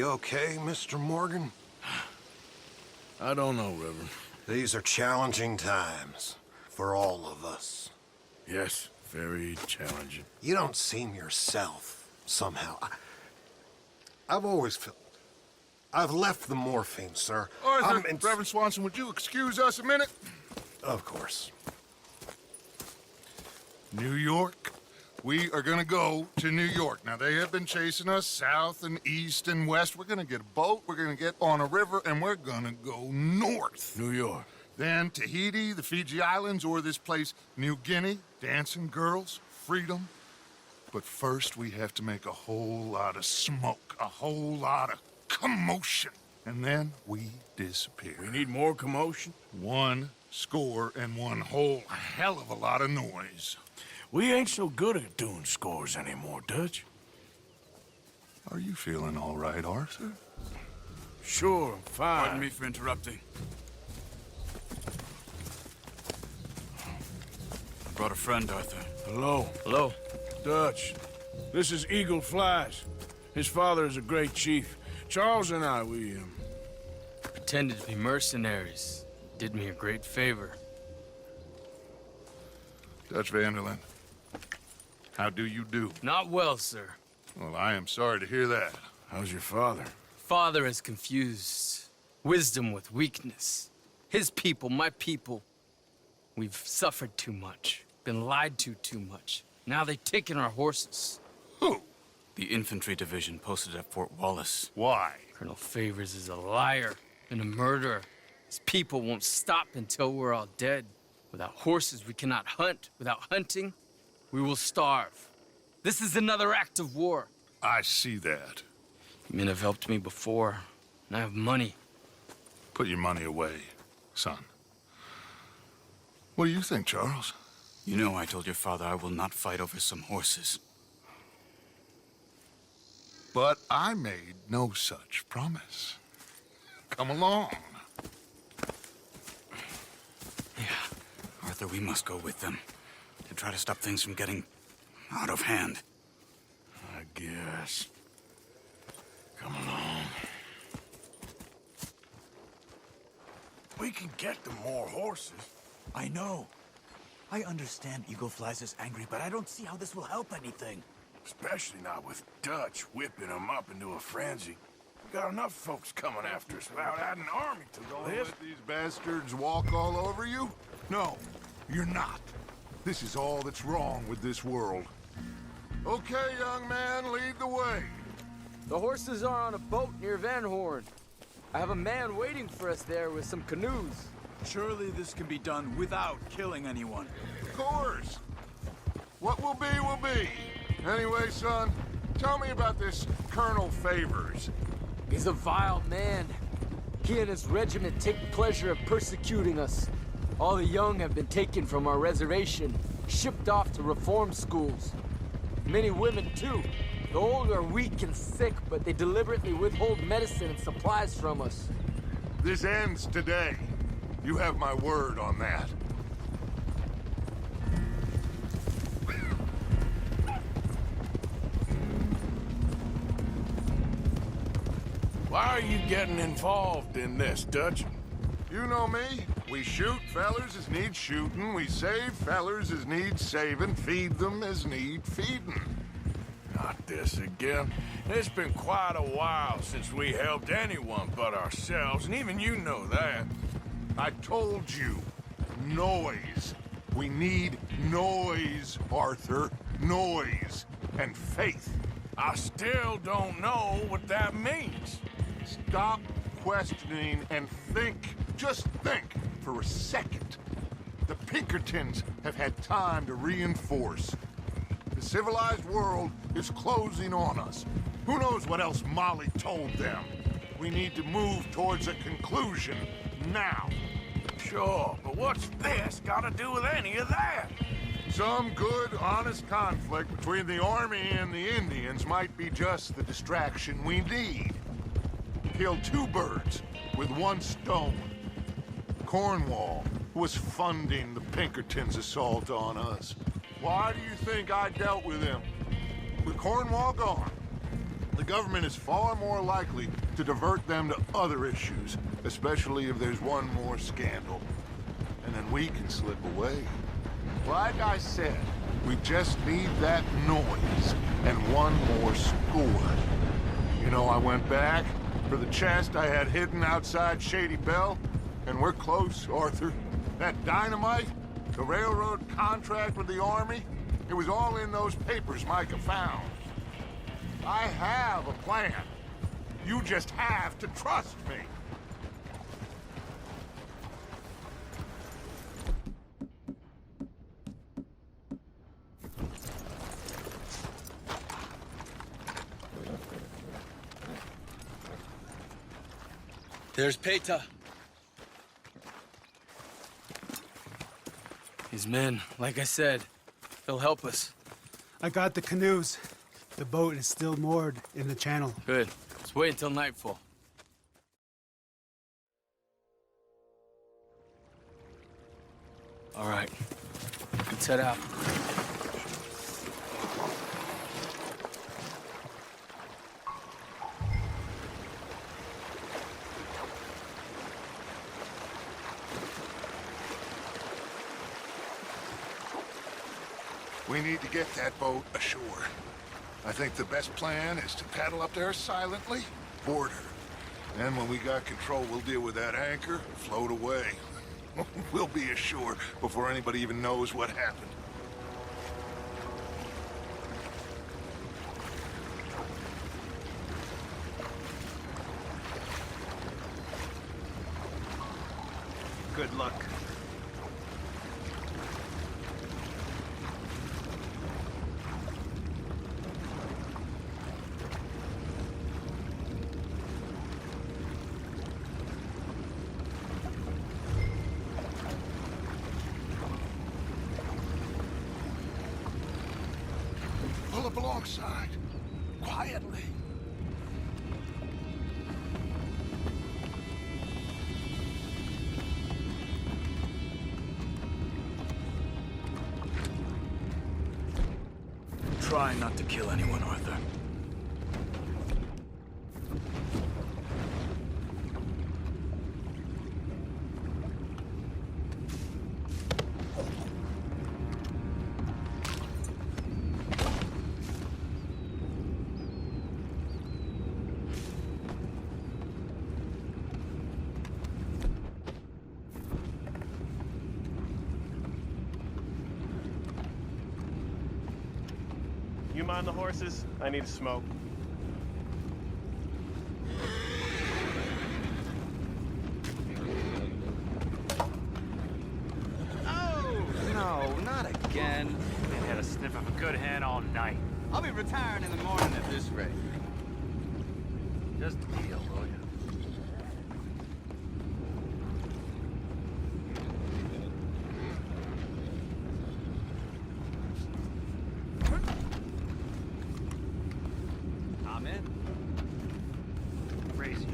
okay, Mr. Morgan? I don't know, Reverend. These are challenging times for all of us. Yes, very challenging. You don't seem yourself, somehow. I've always felt... I've left the morphine, sir. Arthur, Reverend Swanson, would you excuse us a minute? Of course. New York. We are gonna go to New York. Now, they have been chasing us south and east and west. We're gonna get a boat, we're gonna get on a river, and we're gonna go north. New York. Then Tahiti, the Fiji Islands, or this place, New Guinea, dancing girls, freedom. But first, we have to make a whole lot of smoke, a whole lot of commotion. And then we disappear. We need more commotion? 1 score and 1 whole hell of a lot of noise. We ain't so good at doing scores anymore, Dutch. Are you feeling all right, Arthur? Sure, I'm fine. Pardon me for interrupting. I brought a friend, Arthur. Hello. Hello. Dutch. This is Eagle Flies. His father is a great chief. Charles and I, we Pretended to be mercenaries. Did me a great favor. Dutch Vanderlyn, how do you do? Not well, sir. Well, I am sorry to hear that. How's your father? Father has confused wisdom with weakness. His people, my people. We've suffered too much. Been lied to too much. Now they've taken our horses. Who? The infantry division posted at Fort Wallace. Why? Colonel Favors is a liar and a murderer. His people won't stop until we're all dead. Without horses, we cannot hunt. Without hunting, we will starve. This is another act of war. I see that. Men have helped me before, and I have money. Put your money away, son. What do you think, Charles? You know I told your father I will not fight over some horses. But I made no such promise. Come along. Yeah, Arthur, we must go with them to try to stop things from getting out of hand. I guess. Come along. We can get them more horses. I know. I understand Eagle Flies is angry, but I don't see how this will help anything. Especially not with Dutch whipping them up into a frenzy. We got enough folks coming after us without adding an army to the list. Let these bastards walk all over you? No, you're not. This is all that's wrong with this world. Okay, young man, lead the way. The horses are on a boat near Van Horn. I have a man waiting for us there with some canoes. Surely this can be done without killing anyone. Of course. What will be, will be. Anyway, son, tell me about this Colonel Favors. He's a vile man. He and his regiment take pleasure of persecuting us. All the young have been taken from our reservation, shipped off to reform schools. Many women, too. The old are weak and sick, but they deliberately withhold medicine and supplies from us. This ends today. You have my word on that. Why are you getting involved in this, Dutch? You know me. We shoot fellers as need shooting. We save fellers as need saving. Feed them as need feeding. Not this again. It's been quite a while since we helped anyone but ourselves, and even you know that. I told you. Noise. We need noise, Arthur. Noise. And faith. I still don't know what that means. Stop questioning and think. Just think for a second. The Pinkertons have had time to reinforce. The civilized world is closing on us. Who knows what else Molly told them? We need to move towards a conclusion now. Sure, but what's this got to do with any of that? Some good, honest conflict between the army and the Indians might be just the distraction we need. Kill 2 birds with 1 stone. Cornwall was funding the Pinkertons' assault on us. Why do you think I dealt with him? With Cornwall gone, the government is far more likely to divert them to other issues, especially if there's one more scandal. And then we can slip away. Like I said, we just need that noise and one more score. You know, I went back for the chest I had hidden outside Shady Belle, and we're close, Arthur. That dynamite, the railroad contract with the Army, it was all in those papers Micah found. I have a plan. You just have to trust me. There's Peta. His men, like I said, they'll help us. I got the canoes. The boat is still moored in the channel. Good. Let's wait until nightfall. All right. Let's head out. We need to get that boat ashore. I think the best plan is to paddle up there silently, board her. Then when we got control, we'll deal with that anchor and float away. We'll be ashore before anybody even knows what happened. Good luck. Pull up alongside, quietly. Try not to kill anyone, Arthur. You mind the horses? I need to smoke. Oh, no, not again. Man had a sniff of a good hand all night. I'll be retiring in the morning at this rate. Just a deal, will you? I'm in. Crazy.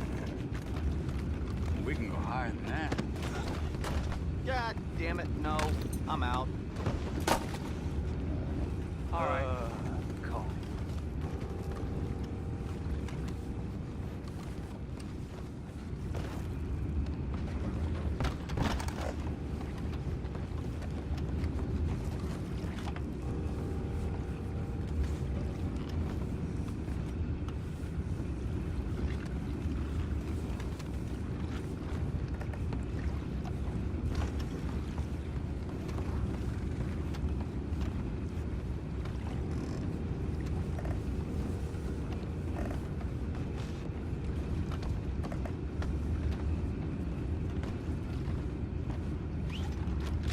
We can go higher than that. God damn it, no. I'm out. All right. Call.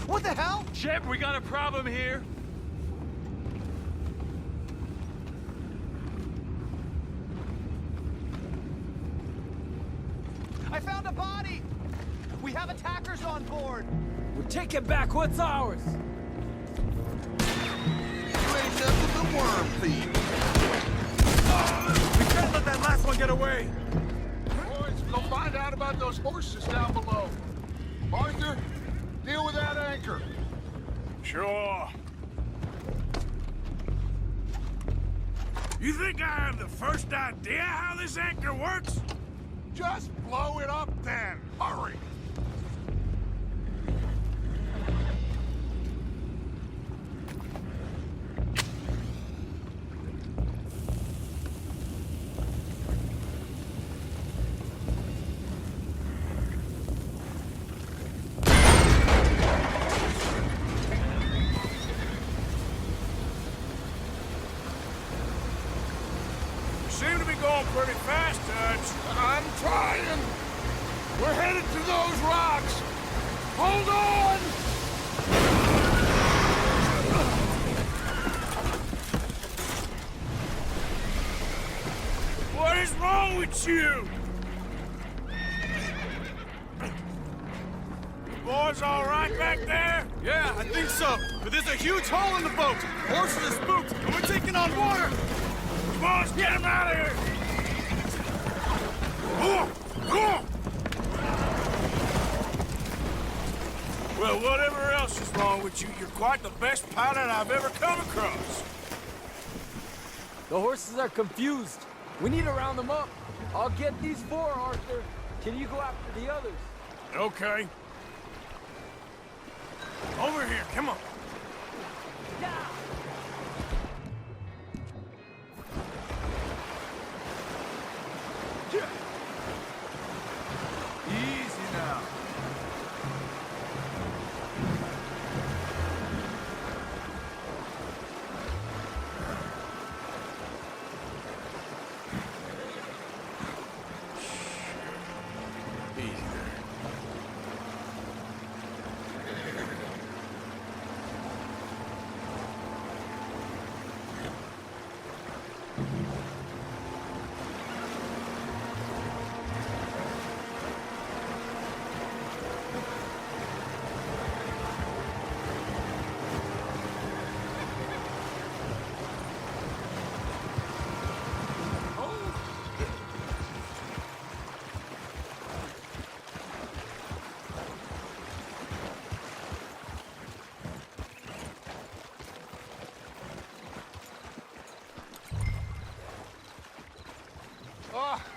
What the hell? Shep, we got a problem here. I found a body! We have attackers on board! We'll take it back. What's ours? You ain't nothing but worm thief. We can't let that last one get away! Boys, go find out about those horses down below. Arthur, deal with that anchor. Sure. You think I have the first idea how this anchor works? Just blow it up then. Hurry. Seem to be going pretty fast, Dutch. I'm trying. We're headed to those rocks. Hold on! What is wrong with you? Boys all right back there? Yeah, I think so. But there's a huge hole in the boat. Horses are spooked, and we're taking on water. Boys, get him out of here! Well, whatever else is wrong with you, you're quite the best pilot I've ever come across. The horses are confused. We need to round them up. I'll get these four, Arthur. Can you go after the others? Okay. Over here, come on. Yeah. Easy now. Easy there.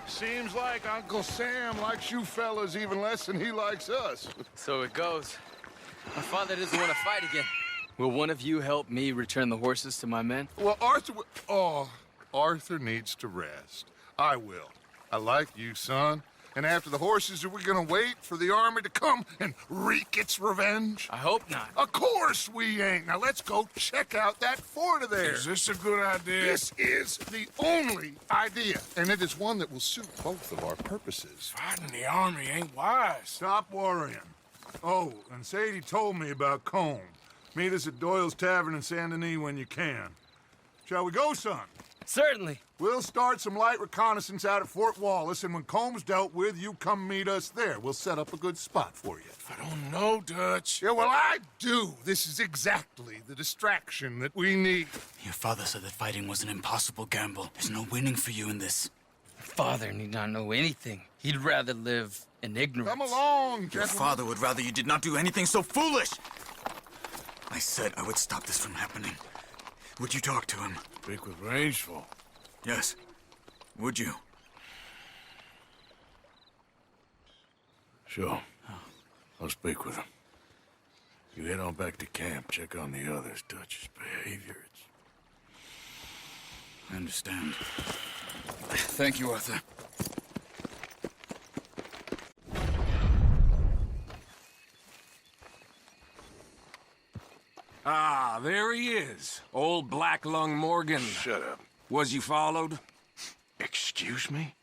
Seems like Uncle Sam likes you fellas even less than he likes us. So it goes. My father doesn't want to fight again. Will one of you help me return the horses to my men? Well, Arthur needs to rest. I will. I like you, son. And after the horses, are we gonna wait for the army to come and wreak its revenge? I hope not. Of course we ain't. Now let's go check out that fort of theirs. Is this a good idea? This is the only idea, and it is one that will suit both of our purposes. Fighting the army ain't wise. Stop worrying. Oh, and Sadie told me about Combe. Meet us at Doyle's Tavern in Saint Denis when you can. Shall we go, son? Certainly. We'll start some light reconnaissance out at Fort Wallace, and when Combs dealt with, you come meet us there. We'll set up a good spot for you. I don't know, Dutch. Yeah, well, I do. This is exactly the distraction that we need. Your father said that fighting was an impossible gamble. There's no winning for you in this. Father need not know anything. He'd rather live in ignorance. Come along, Your gentlemen. father would rather you did not do anything so foolish. I said I would stop this from happening. Would you talk to him? Speak with Rangeful. Yes. Would you? Sure. I'll speak with him. You head on back to camp, check on the others. Dutch's behavior, I understand. Thank you, Arthur. Ah, there he is. Old Black Lung Morgan. Shut up. Was you followed? Excuse me?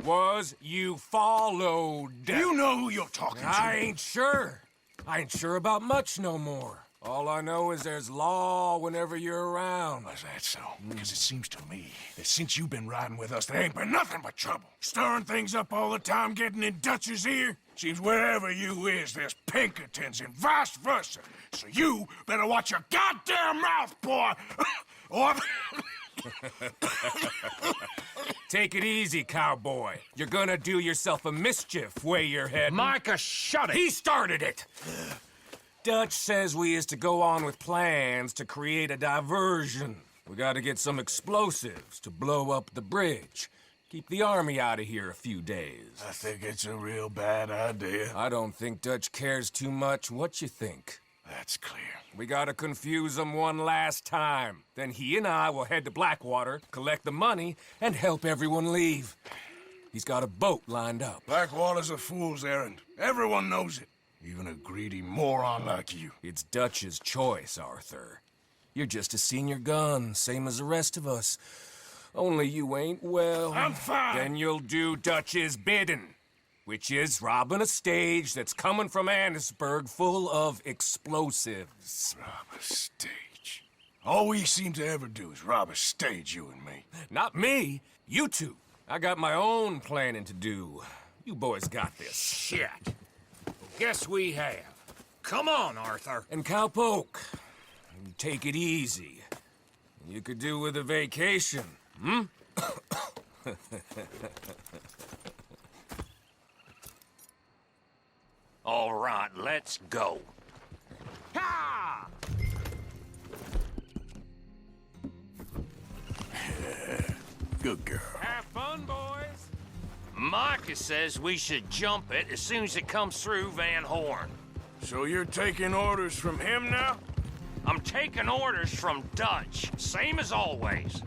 Was you followed? You know who you're talking to. I ain't sure. I ain't sure about much no more. All I know is there's law whenever you're around. Is that so? Because it seems to me that since you've been riding with us, there ain't been nothing but trouble. Stirring things up all the time, getting in Dutch's ear. Seems wherever you is, there's Pinkertons and vice versa. So you better watch your goddamn mouth, boy! Or... Take it easy, cowboy. You're gonna do yourself a mischief where you're heading. Micah, shut it! He started it! Dutch says we is to go on with plans to create a diversion. We gotta get some explosives to blow up the bridge. Keep the army out of here a few days. I think it's a real bad idea. I don't think Dutch cares too much. What you think? That's clear. We gotta confuse him one last time. Then he and I will head to Blackwater, collect the money, and help everyone leave. He's got a boat lined up. Blackwater's a fool's errand. Everyone knows it. Even a greedy moron like you. It's Dutch's choice, Arthur. You're just a senior gun, same as the rest of us. Only you ain't well. I'm fine. Then you'll do Dutch's bidding, which is robbing a stage that's coming from Annisburg full of explosives. Rob a stage. All we seem to ever do is rob a stage, you and me. Not me, you two. I got my own planning to do. You boys got this. Shit. Guess we have. Come on, Arthur. And Cowpoke, take it easy. You could do with a vacation, hmm? All right, let's go. Ha! Good girl. Have fun, boys. Micah says we should jump it as soon as it comes through Van Horn. So you're taking orders from him now? I'm taking orders from Dutch, same as always.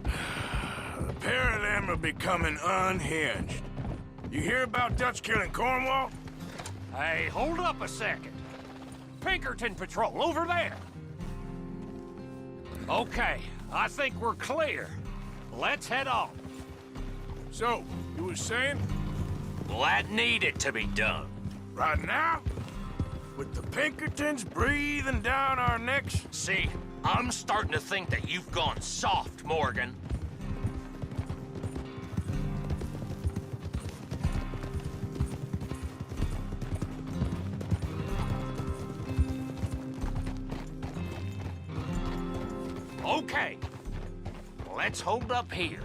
The pair of them are becoming unhinged. You hear about Dutch killing Cornwall? Hey, hold up a second. Pinkerton Patrol, over there. Okay, I think we're clear. Let's head off. So, you were saying? Well, that needed to be done. Right now? With the Pinkertons breathing down our necks? See, I'm starting to think that you've gone soft, Morgan. Okay, let's hold up here.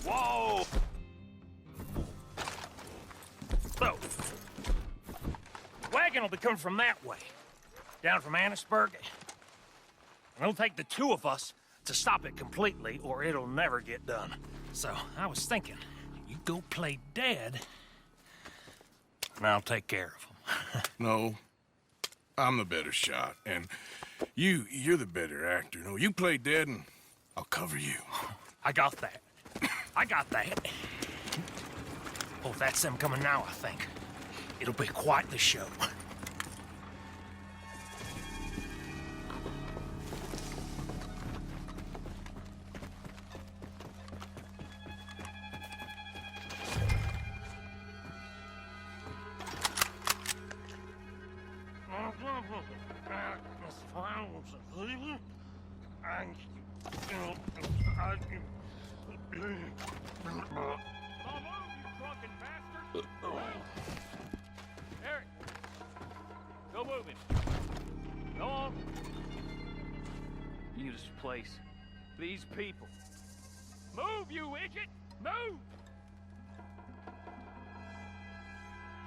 Whoa! So, wagon will be coming from that way, down from Annisburg. And it'll take the two of us to stop it completely, or it'll never get done. So, I was thinking, you go play dead, and I'll take care of him. No. I'm the better shot, and you're the better actor. No, you play dead, and I'll cover you. I got that. I got that. Oh, that's them coming now, I think. It'll be quite the show. Eric, go moving. Go on. You this place, these people. Move, you idiot! Move!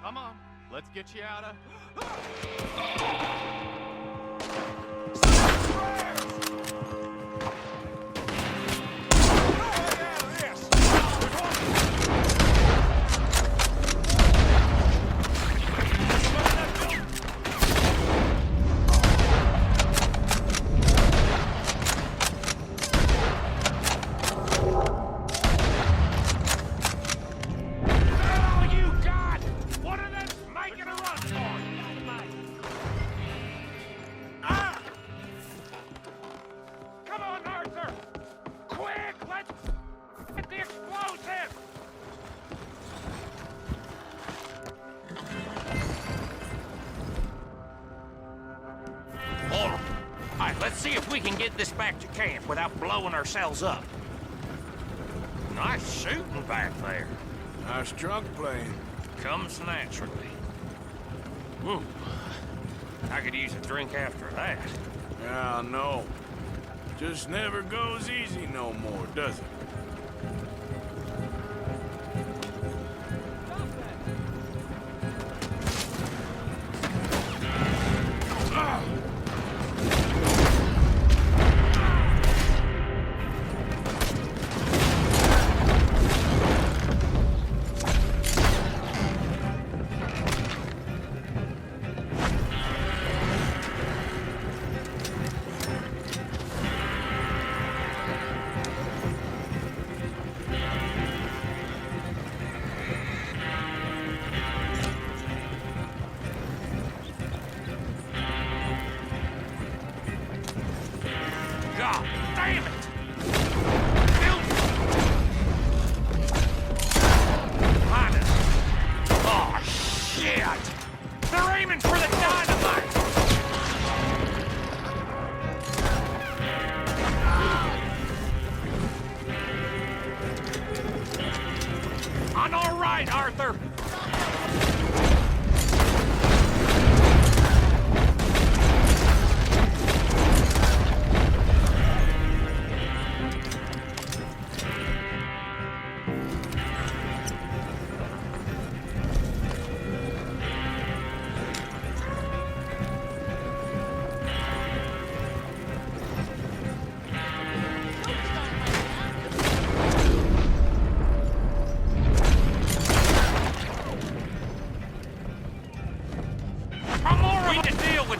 Come on, let's get you out of... Let's see if we can get this back to camp without blowing ourselves up. Nice shooting back there. Nice drunk playing. Comes naturally. Ooh, I could use a drink after that. Yeah, I know. Just never goes easy no more, does it? God damn it! Behind us. Oh, shit! They're aiming for the dynamite! On our right, Arthur!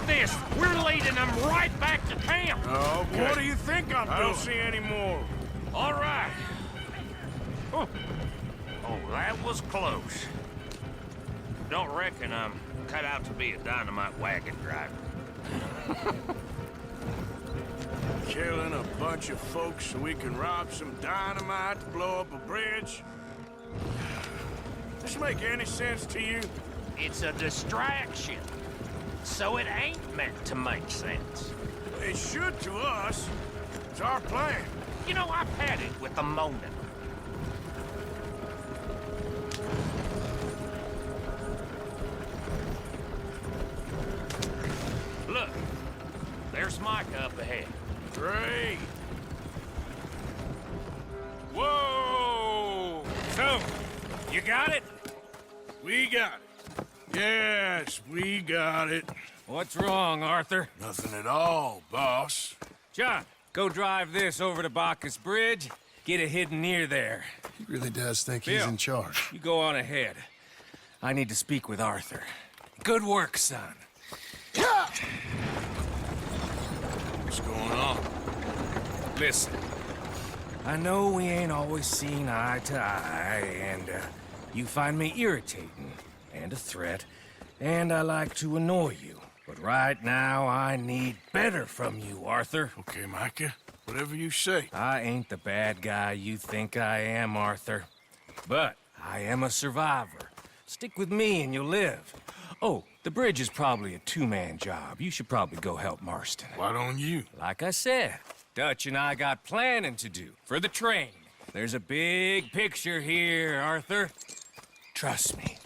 This. We're leading them right back to camp. Okay. What do you think I'm doing? I don't see any more. All right. Oh, that was close. Don't reckon I'm cut out to be a dynamite wagon driver. Killing a bunch of folks so we can rob some dynamite to blow up a bridge? Does this make any sense to you? It's a distraction. So it ain't meant to make sense. It should to us. It's our plan. You know, I've had it with the moaning. Look, there's Micah up ahead. Great. Whoa! So, you got it? We got it. Yes, we got it. What's wrong, Arthur? Nothing at all, boss. John, go drive this over to Bacchus Bridge. Get it hidden near there. He really does think Bill, he's in charge. You go on ahead. I need to speak with Arthur. Good work, son. What's going on? Listen, I know we ain't always seen eye to eye, and you find me irritating and a threat, and I like to annoy you. But right now, I need better from you, Arthur. Okay, Micah. Whatever you say. I ain't the bad guy you think I am, Arthur. But I am a survivor. Stick with me and you'll live. Oh, the bridge is probably a two-man job. You should probably go help Marston. Why don't you? Like I said, Dutch and I got planning to do for the train. There's a big picture here, Arthur. Trust me.